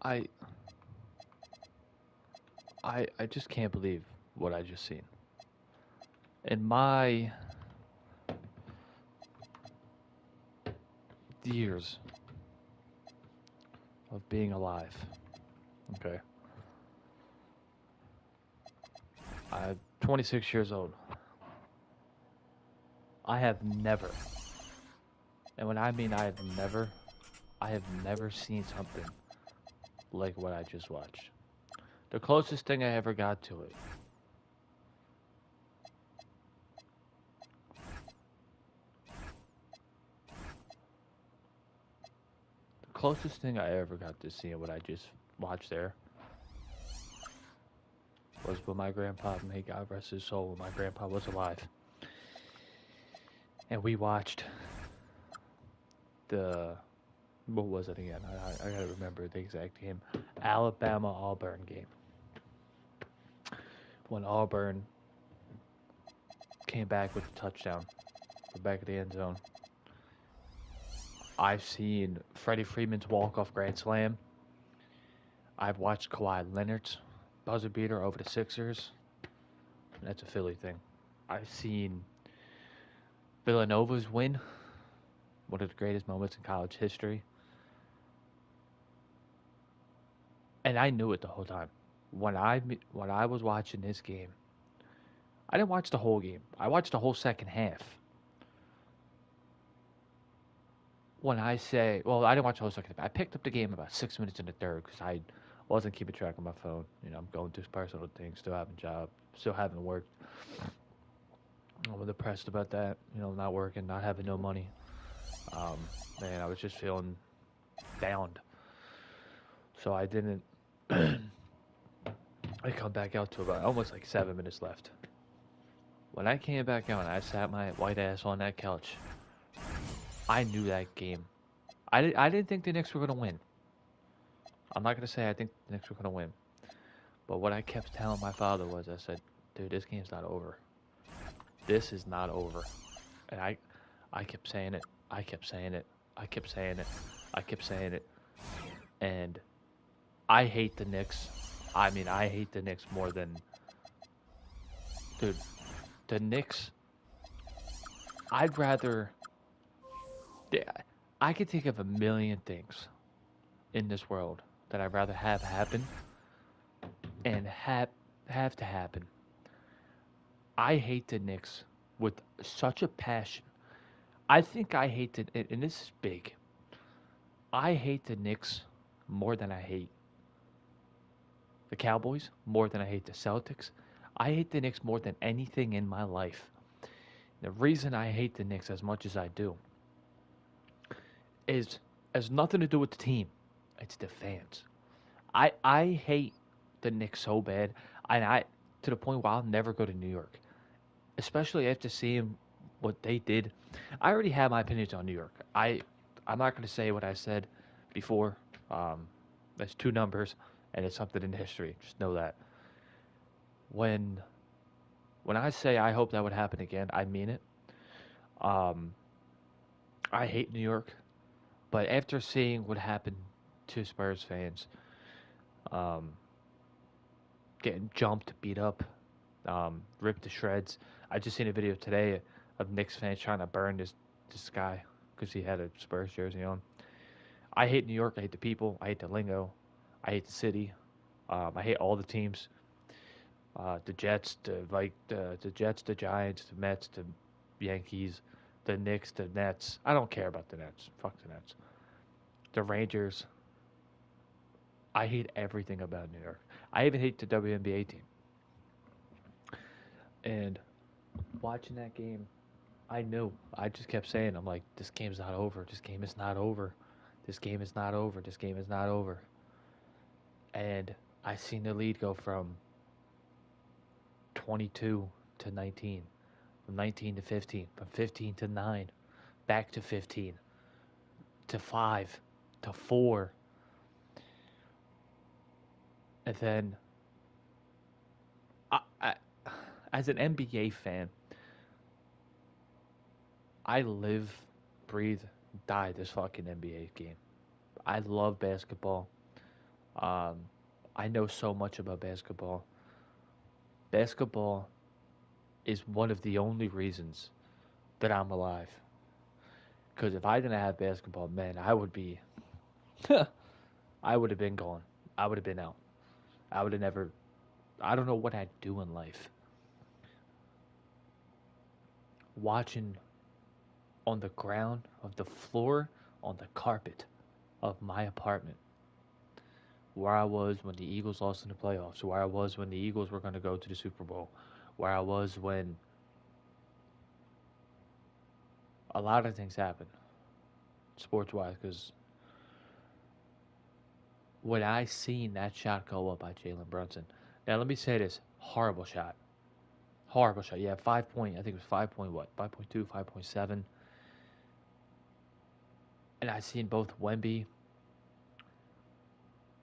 I I just can't believe what I just seen. In my years of being alive, okay, I'm 26 years old. I have never, and when I mean I have never seen something like what I just watched. The closest thing I ever got to it, the closest thing I ever got to seeing what I just watched there was when my grandpa, may God rest his soul, when my grandpa was alive. And we watched the, what was it again? I gotta remember the exact game. Alabama Auburn game. When Auburn came back with the touchdown, we're back at the end zone. I've seen Freddie Freeman's walk-off grand slam. I've watched Kawhi Leonard's buzzer beater over the Sixers. That's a Philly thing. I've seen Villanova's win, one of the greatest moments in college history. And I knew it the whole time. When I was watching this game, I didn't watch the whole game. I watched the whole second half. When I say, well, I didn't watch the whole second half. I picked up the game about 6 minutes in the third because I wasn't keeping track of my phone. You know, I'm going through personal things, still having a job, still having work. I'm depressed about that. You know, not working, not having no money. Um, Man, I was just feeling downed. So I didn't. I come back out to about almost like 7 minutes left. When I came back out and I sat my white ass on that couch, I knew that game. I didn't think the Knicks were gonna win. I'm not gonna say I think the Knicks were gonna win, but what I kept telling my father was, I said, "Dude, this game's not over. This is not over." And I kept saying it. I kept saying it. I kept saying it. I kept saying it. And I hate the Knicks. I mean, I hate the Knicks more than, dude. The Knicks. I'd rather. Yeah, I could think of a million things in this world that I'd rather have happen and have to happen. I hate the Knicks with such a passion. I think I hate the, and this is big. I hate the Knicks more than I hate the Cowboys, more than I hate the Celtics. I hate the Knicks more than anything in my life. The reason I hate the Knicks as much as I do is has nothing to do with the team. It's the fans. I hate the Knicks so bad, and I to the point where I'll never go to New York, especially after seeing what they did. I already have my opinions on New York. I'm not going to say what I said before. Um, that's two numbers, and it's something in history. Just know that when when I say I hope that would happen again, I mean it. Um, I hate New York, but after seeing what happened to Spurs fans, um, getting jumped, beat up, ripped to shreds. I just seen a video today of Knicks fans trying to burn this guy because he had a Spurs jersey on. I hate New York. I hate the people. I hate the lingo. I hate the city. I hate all the teams. The Jets, the Jets, the Giants, the Mets, the Yankees, the Knicks, the Nets. I don't care about the Nets. Fuck the Nets. The Rangers. I hate everything about New York. I even hate the WNBA team. And watching that game, I knew. I just kept saying, I'm like, this game's not over. This game is not over. This game is not over. This game is not over. And I seen the lead go from 22 to 19, from 19 to 15, from 15 to 9, back to 15, to 5, to 4. And then, I as an NBA fan, I live, breathe, die this fucking NBA game. I love basketball. Um, I know so much about basketball. Basketball is one of the only reasons that I'm alive. Because if I didn't have basketball, man, I would be, I would have been gone. I would have been out. I would have never, I don't know what I'd do in life. Watching on the ground of the floor, on the carpet of my apartment, where I was when the Eagles lost in the playoffs, where I was when the Eagles were going to go to the Super Bowl, where I was when a lot of things happened sports wise. Because when I seen that shot go up by Jalen Brunson, now let me say this: horrible shot, horrible shot. Yeah, 5 point. I think it was 5 point what, 5.2, 5.7. And I seen both Wemby.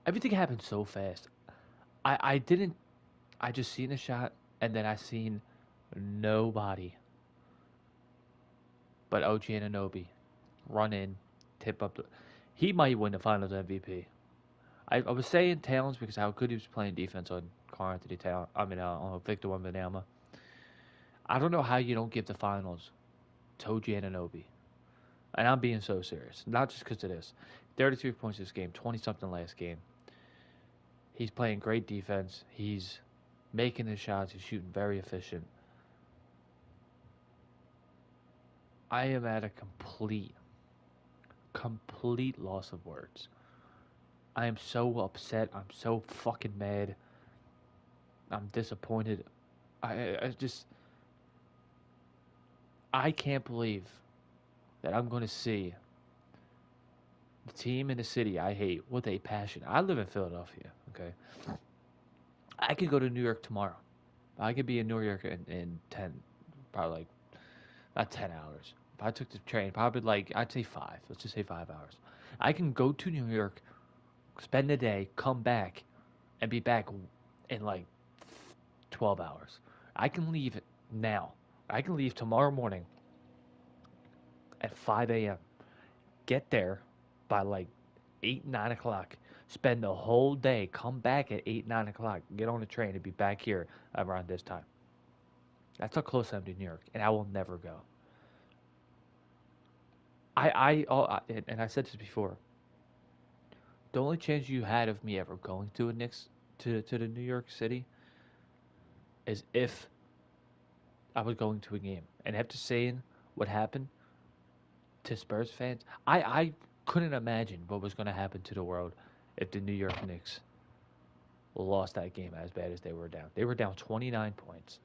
Everything happened so fast. I didn't. I just seen the shot, and then I seen nobody but OG Anunoby run in, tip up. He might win the Finals MVP. I was saying Towns because how good he was playing defense on Karl Anthony Towns. I mean, on Victor Wembanyama. I don't know how you don't give the Finals to OG Anunoby. And I'm being so serious. Not just because of this. 33 points this game, 20 something last game. He's playing great defense. He's making his shots. He's shooting very efficient. I am at a complete loss of words. I am so upset. I'm so fucking mad. I'm disappointed. I just I can't believe that I'm going to see the team in the city I hate with a passion. I live in Philadelphia. Okay, I could go to New York tomorrow. I could be in New York in 10, probably like not 10 hours. If I took the train, probably like I'd say five. Let's just say 5 hours. I can go to New York, spend the day, come back, and be back in like 12 hours. I can leave now. I can leave tomorrow morning at 5 a.m. Get there by like 8, 9 o'clock. Spend the whole day. Come back at 8, 9 o'clock. Get on the train and be back here around this time. That's how close I am to New York, and I will never go. And I said this before. The only chance you had of me ever going to a Knicks to the New York City is if I was going to a game. And after saying what happened to Spurs fans, I couldn't imagine what was going to happen to the world if the New York Knicks lost that game as bad as they were down. They were down 29 points.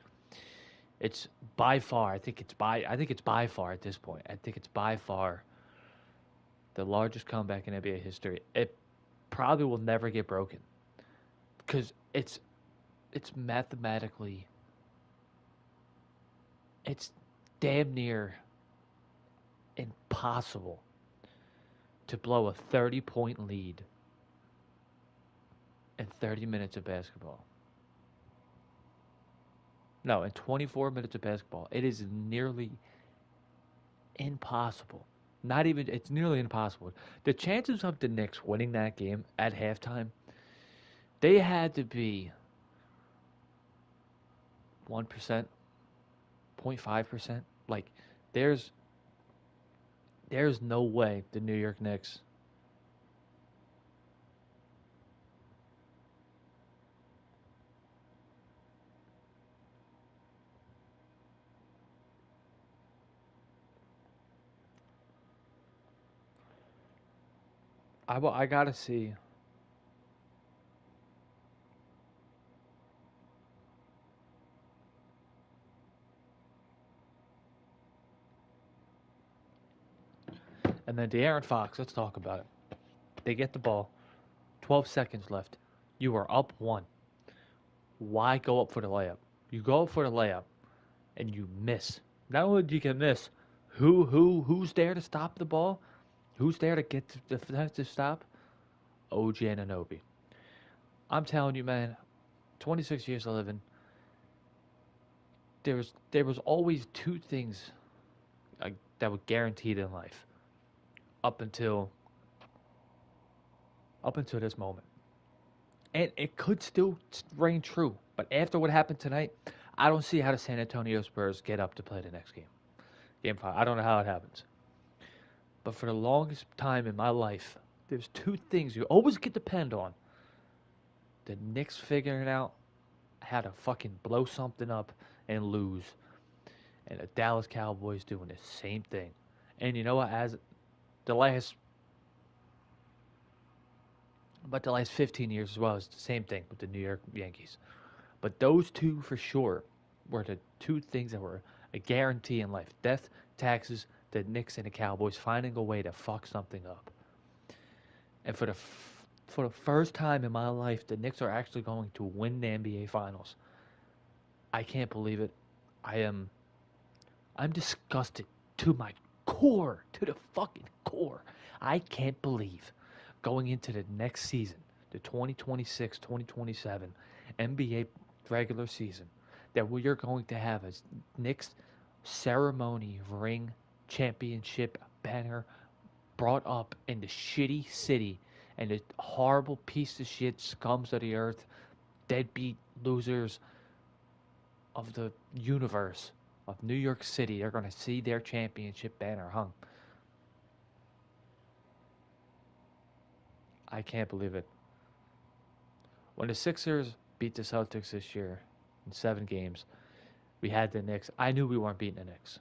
It's by far, I think it's by far at this point. I think it's by far the largest comeback in NBA history. It probably will never get broken because it's mathematically it's damn near impossible to blow a 30-point lead in 30 minutes of basketball. No, in 24 minutes of basketball, it is nearly impossible. Not even, it's nearly impossible. The chances of the Knicks winning that game at halftime, they had to be 1%, 0.5%. Like, there's there's no way the New York Knicks. I gotta see. And then De'Aaron Fox, let's talk about it. They get the ball, 12 seconds left. You are up one. Why go up for the layup? You go up for the layup and you miss. Not only do you get miss, who's there to stop the ball? Who's there to get the defensive stop? OG Anunoby. I'm telling you, man, 26 years of living, there was always two things that were guaranteed in life up until up until this moment. And it could still reign true. But after what happened tonight, I don't see how the San Antonio Spurs get up to play the next game. Game 5. I don't know how it happens. But for the longest time in my life, there's two things you always can depend on. The Knicks figuring out how to fucking blow something up and lose. And the Dallas Cowboys doing the same thing. And you know what? As the last But the last 15 years as well is the same thing with the New York Yankees. But those two for sure were the two things that were a guarantee in life. Death, taxes, the Knicks and the Cowboys finding a way to fuck something up. And for the first time in my life, the Knicks are actually going to win the NBA Finals. I can't believe it. I'm disgusted to my core, to the fucking core. I can't believe going into the next season, the 2026-2027 NBA regular season, that we are going to have a Knicks ceremony ring championship banner brought up in the shitty city and the horrible piece of shit scums of the earth, deadbeat losers of the universe of New York City. They're going to see their championship banner hung. I can't believe it. When the Sixers beat the Celtics this year in 7 games, we had the Knicks. I knew we weren't beating the Knicks.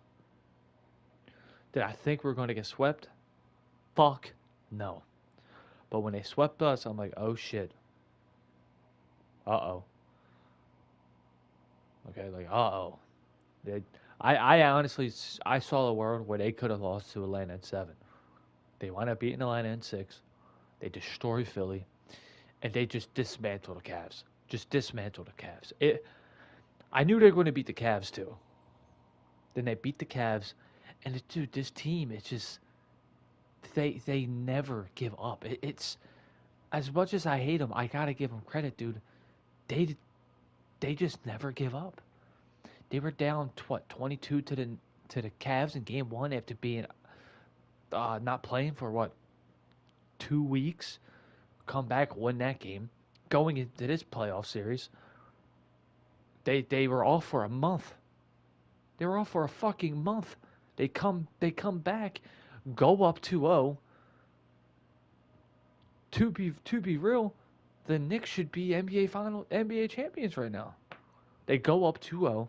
Did I think we were going to get swept? Fuck no. But when they swept us, I'm like, oh shit. Uh-oh. Okay, like, uh-oh. I honestly, I saw a world where they could have lost to Atlanta in 7. They wound up beating Atlanta in 6. They destroyed Philly. And they just dismantled the Cavs. Just dismantled the Cavs. I knew they were going to beat the Cavs too. Then they beat the Cavs. And dude, this team, it's just, they never give up. It's, as much as I hate them, I got to give them credit, dude. They just never give up. They were down, 22 to the Cavs in game 1 after being not playing for, 2 weeks. Come back, win that game. Going into this playoff series, they were off for a month. They were off for a fucking month. They come back, go up 2-0. To be real, the Knicks should be NBA champions right now. They go up 2-0.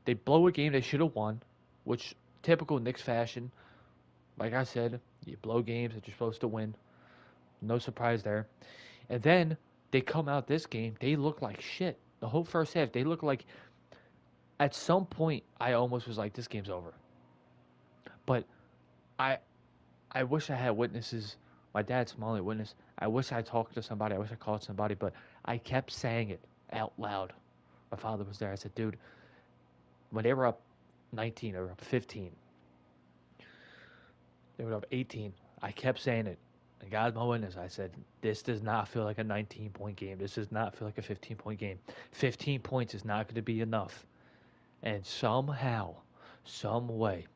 They blow a game they should have won, which typical Knicks fashion. Like I said, you blow games that you're supposed to win. No surprise there. And then they come out this game, they look like shit. The whole first half, they look like, at some point, I almost was like, this game's over. But I wish I had witnesses. My dad's my only witness. I wish I talked to somebody. I wish I called somebody. But I kept saying it out loud. My father was there. I said, dude, when they were up 19 or up 15, they were up 18. I kept saying it. And God's my witness. I said, this does not feel like a 19-point game. This does not feel like a 15-point game. 15 points is not going to be enough. And somehow, some way,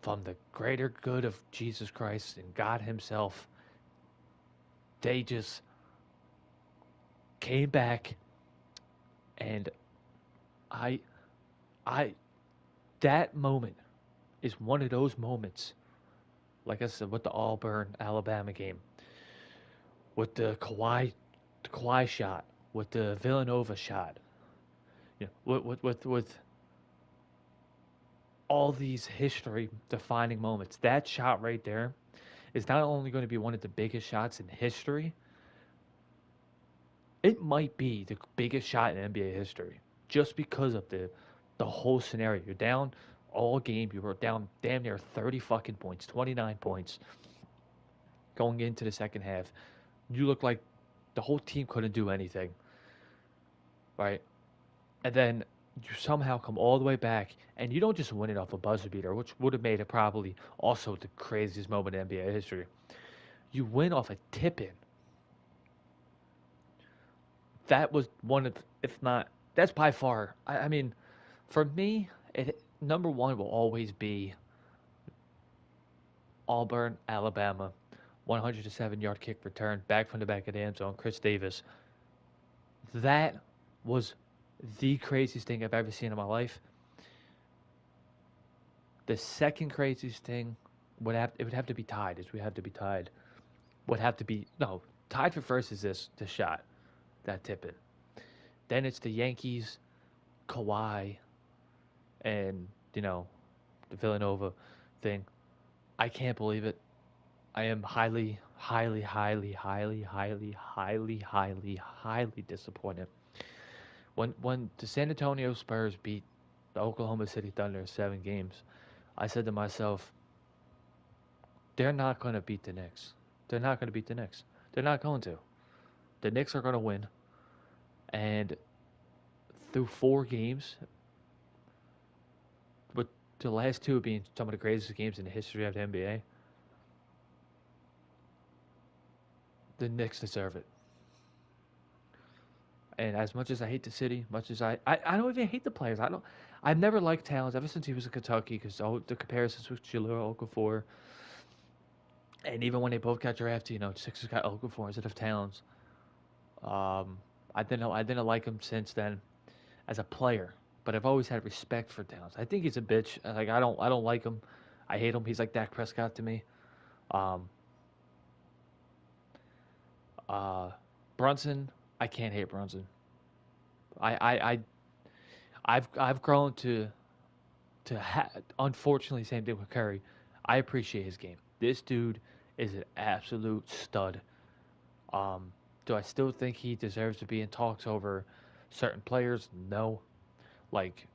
from the greater good of Jesus Christ and God himself, they just came back. And I that moment is one of those moments, like I said, with the Auburn, Alabama game, with the Kawhi shot, with the Villanova shot, with all these history-defining moments. That shot right there is not only going to be one of the biggest shots in history, it might be the biggest shot in NBA history, just because of the whole scenario. You're down all game. You were down damn near 30 fucking points, 29 points going into the second half. You look like the whole team couldn't do anything, right? And then you somehow come all the way back, and you don't just win it off a buzzer beater, which would have made it probably also the craziest moment in NBA history. You win off a tip-in. That was one of, if not, that's by far, I mean, for me, number one will always be Auburn, Alabama, 107-yard kick return, back from the back of the end zone, Chris Davis. That was the craziest thing I've ever seen in my life. The second craziest thing would have to be tied. Is we have to be tied. Would have to be no tied for first is this shot that tip it. Then it's the Yankees, Kawhi, and the Villanova thing. I can't believe it. I am highly, highly, highly, highly, highly, highly, highly, highly disappointed. When the San Antonio Spurs beat the Oklahoma City Thunder in 7 games, I said to myself, they're not going to beat the Knicks. They're not going to beat the Knicks. They're not going to. The Knicks are going to win. And through 4 games, with the last two being some of the craziest games in the history of the NBA, the Knicks deserve it. And as much as I hate the city, much as I don't even hate the players. I've never liked Towns ever since he was in Kentucky because the comparisons with Jahlil Okafor, and even when they both got drafted, Sixers got Okafor instead of Towns. I didn't like him since then as a player, but I've always had respect for Towns. I think he's a bitch. Like I don't like him. I hate him. He's like Dak Prescott to me. Um, uh, Brunson, I can't hate Brunson. I I, I I've grown unfortunately, same thing with Curry. I appreciate his game. This dude is an absolute stud. Um, do I still think he deserves to be in talks over certain players? No. Like,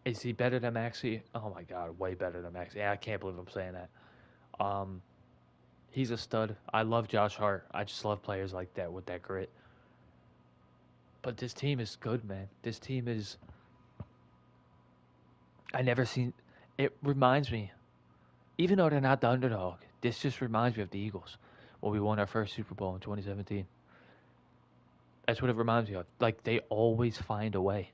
is he better than Maxi? Oh my God, way better than Maxi. Yeah, I can't believe I'm saying that. Um, he's a stud. I love Josh Hart. I just love players like that with that grit. But this team is good, man. This team is. I never seen. It reminds me, even though they're not the underdog, this just reminds me of the Eagles when we won our first Super Bowl in 2017. That's what it reminds me of. Like they always find a way.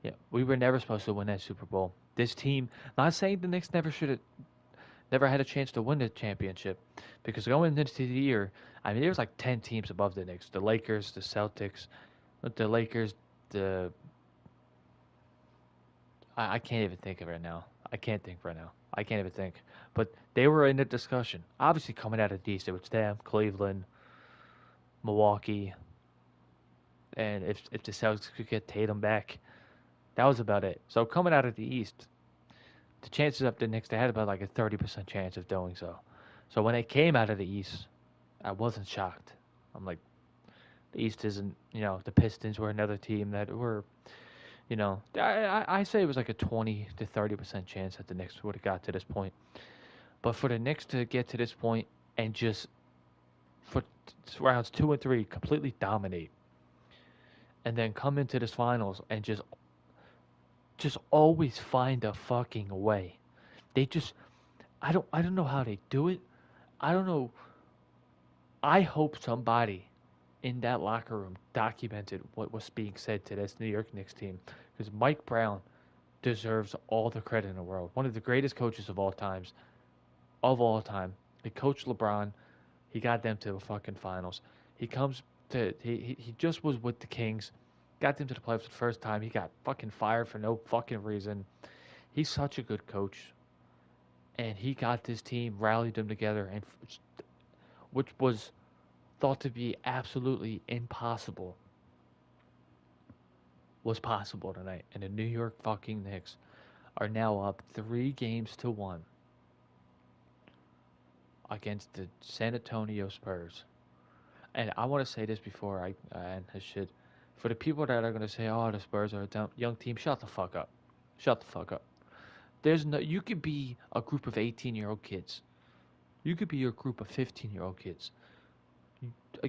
Yeah, we were never supposed to win that Super Bowl. This team, not saying the Knicks never had a chance to win the championship, because going into the year, I mean, there was like 10 teams above the Knicks: the Lakers, the Celtics, the Lakers, the I can't even think of it right now. I can't think right now. I can't even think. But they were in the discussion. Obviously, coming out of the East, it was them, Cleveland, Milwaukee, and if the Celtics could get Tatum back, that was about it. So coming out of the East, the chances of the Knicks, they had about like a 30% chance of doing so. So when they came out of the East, I wasn't shocked. I'm like, the East isn't, the Pistons were another team that were, I say it was like a 20 to 30% chance that the Knicks would have got to this point. But for the Knicks to get to this point and just for rounds 2 and 3 completely dominate, and then come into this finals and just always find a fucking way. They just I don't know how they do it. I don't know. I hope somebody in that locker room documented what was being said to this New York Knicks team, because Mike Brown deserves all the credit in the world. One of the greatest coaches of all time. He coached LeBron. He got them to the fucking finals. He comes to he just was with the Kings, got them to the playoffs the first time. He got fucking fired for no fucking reason. He's such a good coach, and he got this team, rallied them together, and which was thought to be absolutely impossible, was possible tonight. And the New York fucking Knicks are now up 3 games to 1 against the San Antonio Spurs. And I want to say this before I end this shit. For the people that are going to say, oh, the Spurs are a young team, shut the fuck up. Shut the fuck up. You could be a group of 18-year-old kids. You could be a group of 15-year-old kids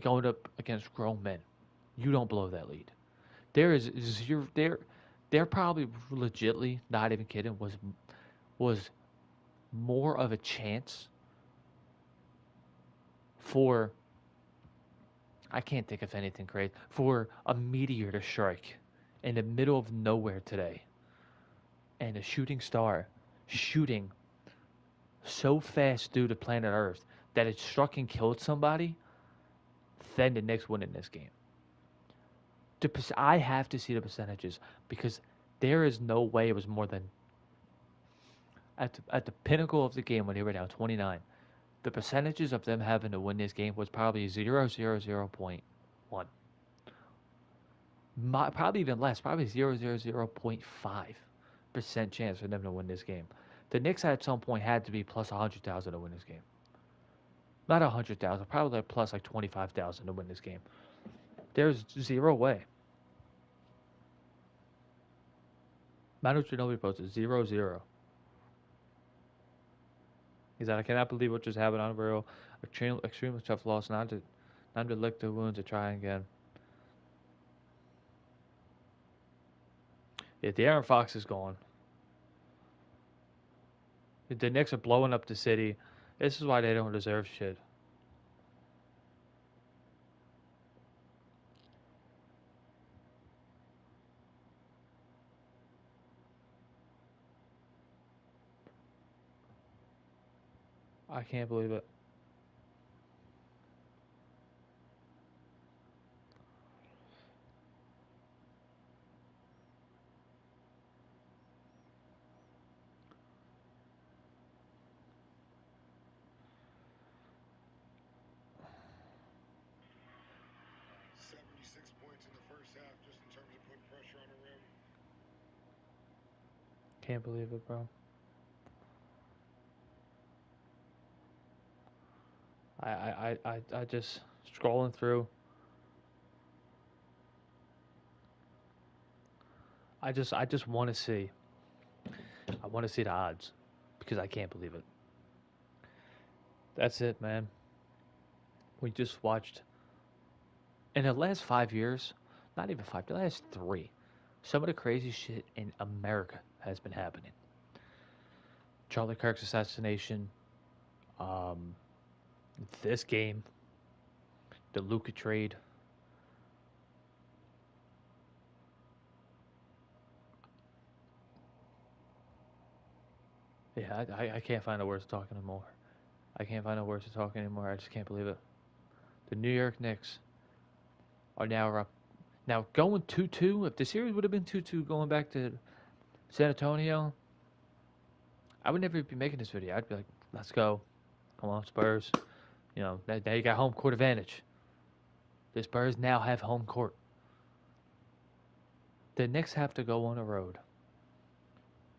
going up against grown men. You don't blow that lead. There is zero, there probably legitly, not even kidding, was more of a chance for, I can't think of anything great, for a meteor to strike in the middle of nowhere today, and a shooting star shooting so fast through the planet Earth that it struck and killed somebody, then the Knicks winning this game. I have to see the percentages because there is no way it was more than at the pinnacle of the game when they were down 29. The percentages of them having to win this game was probably 0.1. Probably even less, probably 0.5% chance for them to win this game. The Knicks at some point had to be plus 100,000 to win this game. Not 100,000, probably like plus like 25,000 to win this game. There's zero way. Manu Ginobili posted 0-0. He said, I cannot believe what just happened on real. Extremely tough loss. Not to lick the wounds to try again. Yeah, De'Aaron Fox is gone. The Knicks are blowing up the city. This is why they don't deserve shit. I can't believe it. Can't believe it, bro. I just scrolling through. I just want to see. I want to see the odds because I can't believe it. That's it, man. We just watched in the last 5 years, not even five, the last three. Some of the crazy shit in America has been happening. Charlie Kirk's assassination, um, this game, the Luka trade. Yeah, I can't find the words to talk anymore. I can't find the words to talk anymore. I just can't believe it. The New York Knicks are now up. Now going 2-2. If the series would have been 2-2 going back to San Antonio, I would never be making this video. I'd be like, let's go. Come on, Spurs. You know, now you got home court advantage. The Spurs now have home court. The Knicks have to go on the road.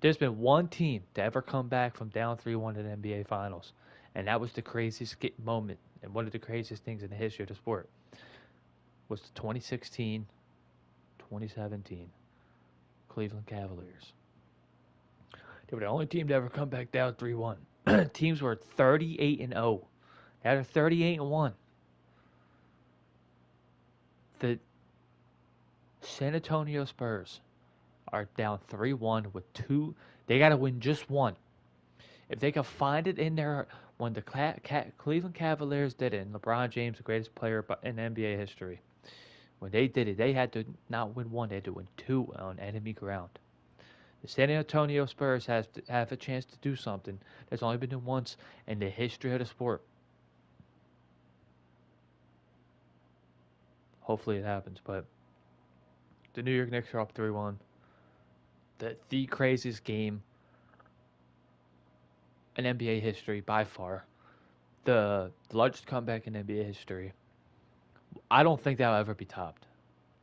There's been one team to ever come back from down 3-1 in the NBA Finals, and that was the craziest moment and one of the craziest things in the history of the sport. Was the 2016-2017 Cleveland Cavaliers. They were the only team to ever come back down 3-1. Teams were 38-0. Now they're 38-1. The San Antonio Spurs are down 3-1 with two. They got to win just one. If they can find it in there, when the Cleveland Cavaliers did it, and LeBron James, the greatest player in NBA history, when they did it, they had to not win one, they had to win two on enemy ground. The San Antonio Spurs have a chance to do something that's only been done once in the history of the sport. Hopefully it happens, but the New York Knicks are up 3-1. The craziest game in NBA history by far. The largest comeback in NBA history. I don't think that'll ever be topped.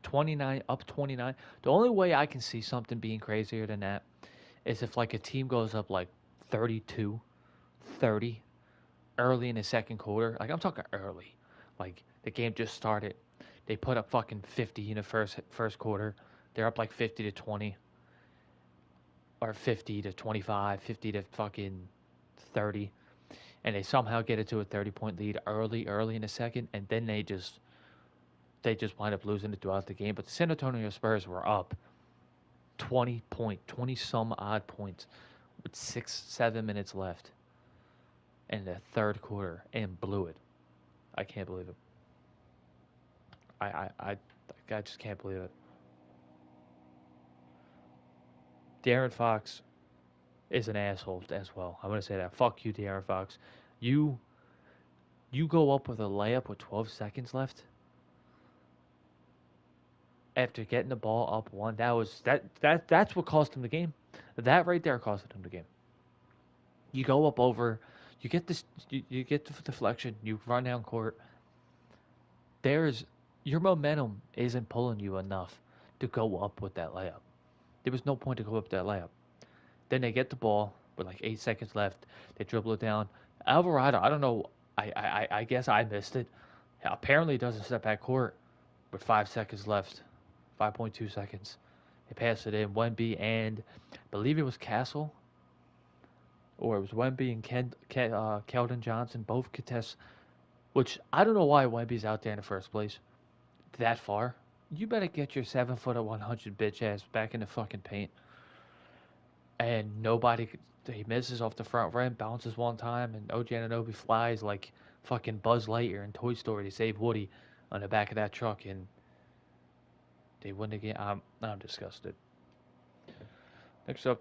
29 up 29. The only way I can see something being crazier than that is if like a team goes up like 32, 30 early in the second quarter. Like I'm talking early. Like the game just started. They put up fucking 50 in the first quarter. They're up like 50 to 20 or 50 to 25, 50 to fucking 30, and they somehow get it to a 30-point lead early in the second, and then they just wind up losing it throughout the game. But the San Antonio Spurs were up 20 some odd points with 6-7 minutes left in the third quarter and blew it. I can't believe it. I just can't believe it. De'Aaron Fox is an asshole as well. I'm gonna say that. Fuck you, De'Aaron Fox. You go up with a layup with 12 seconds left. after getting the ball up one. That's what cost him the game. That right there cost him the game. You go up over, you get this, you get the deflection, you run down court. There's your momentum isn't pulling you enough to go up with that layup. There was no point to go up that layup. Then they get the ball with like 8 seconds left. They dribble it down. Alvarado, I don't know. I guess I missed it. Apparently, it doesn't step back court with 5 seconds left, 5.2 seconds. They pass it in. Wemby and I believe it was Castle, or it was Wemby and Keldon Johnson, both contest. Which I don't know why Wemby's out there in the first place. That far. You better get your 7 foot at 100 bitch ass back in the fucking paint. And nobody, he misses off the front rim, bounces one time, and OG Anunoby flies like fucking Buzz Lightyear in Toy Story to save Woody on the back of that truck, and they win the game. I'm disgusted. Next up,